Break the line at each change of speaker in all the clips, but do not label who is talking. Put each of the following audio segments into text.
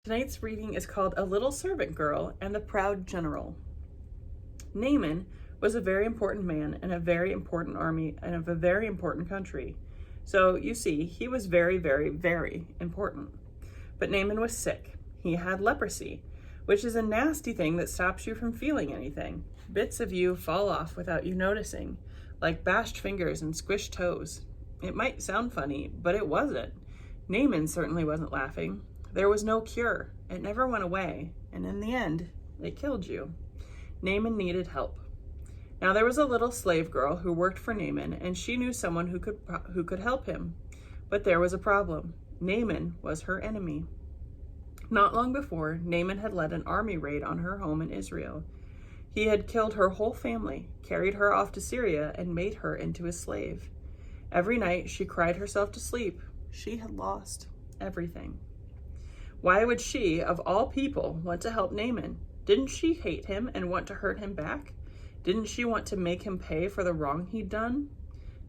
Tonight's reading is called A Little Servant Girl and the Proud General. Naaman was a very important man in a very important army and of a very important country. So you see, he was very, very, very important. But Naaman was sick. He had leprosy, which is a nasty thing that stops you from feeling anything. Bits of you fall off without you noticing, like bashed fingers and squished toes. It might sound funny, but it wasn't. Naaman certainly wasn't laughing. There was no cure. It never went away, and in the end, it killed you. Naaman needed help. Now there was a little slave girl who worked for Naaman, and she knew someone who could help him. But there was a problem. Naaman was her enemy. Not long before, Naaman had led an army raid on her home in Israel. He had killed her whole family, carried her off to Syria, and made her into his slave. Every night she cried herself to sleep. She had lost everything. Why would she, of all people, want to help Naaman? Didn't she hate him and want to hurt him back? Didn't she want to make him pay for the wrong he'd done?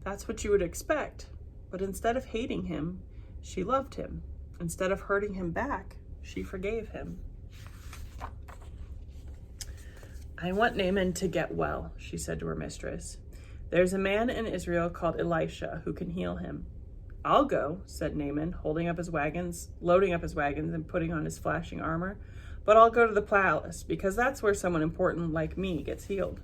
That's what you would expect. But instead of hating him, she loved him. Instead of hurting him back, she forgave him. I want Naaman to get well, she said to her mistress. There's a man in Israel called Elisha who can heal him. I'll go, said Naaman, loading up his wagons and putting on his flashing armor. But I'll go to the palace, because that's where someone important like me gets healed.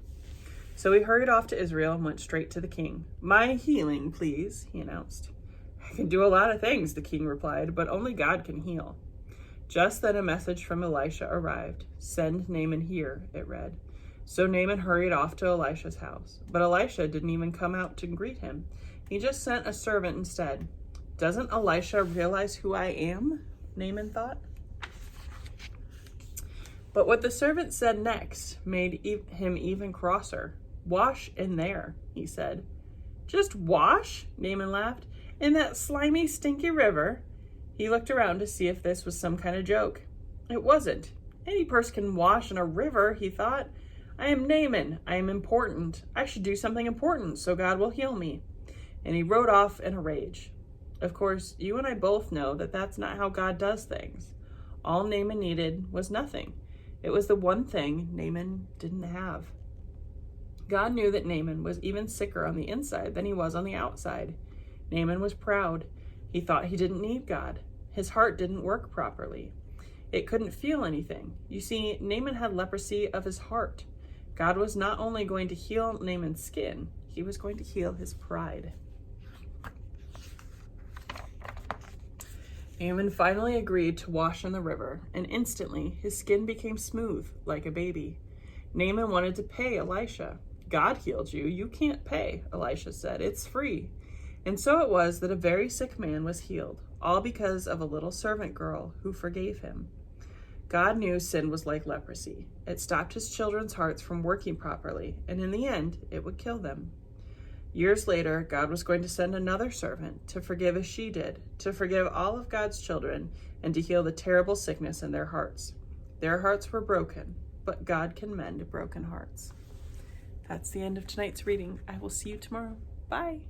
So he hurried off to Israel and went straight to the king. My healing, please, he announced. I can do a lot of things, the king replied, but only God can heal. Just then a message from Elisha arrived. Send Naaman here, it read. So Naaman hurried off to Elisha's house. But Elisha didn't even come out to greet him. He just sent a servant instead. Doesn't Elisha realize who I am? Naaman thought. But what the servant said next made him even crosser. Wash in there, he said. Just wash? Naaman laughed. In that slimy, stinky river? He looked around to see if this was some kind of joke. It wasn't. Any person can wash in a river, he thought. I am Naaman. I am important. I should do something important so God will heal me. And he rode off in a rage. Of course, you and I both know that that's not how God does things. All Naaman needed was nothing. It was the one thing Naaman didn't have. God knew that Naaman was even sicker on the inside than he was on the outside. Naaman was proud. He thought he didn't need God. His heart didn't work properly. It couldn't feel anything. You see, Naaman had leprosy of his heart. God was not only going to heal Naaman's skin, he was going to heal his pride. Naaman finally agreed to wash in the river, and instantly his skin became smooth, like a baby. Naaman wanted to pay Elisha. God healed you. You can't pay, Elisha said. It's free. And so it was that a very sick man was healed, all because of a little servant girl who forgave him. God knew sin was like leprosy. It stopped his children's hearts from working properly, and in the end, it would kill them. Years later, God was going to send another servant to forgive as she did, to forgive all of God's children and to heal the terrible sickness in their hearts. Their hearts were broken, but God can mend broken hearts. That's the end of tonight's reading. I will see you tomorrow. Bye.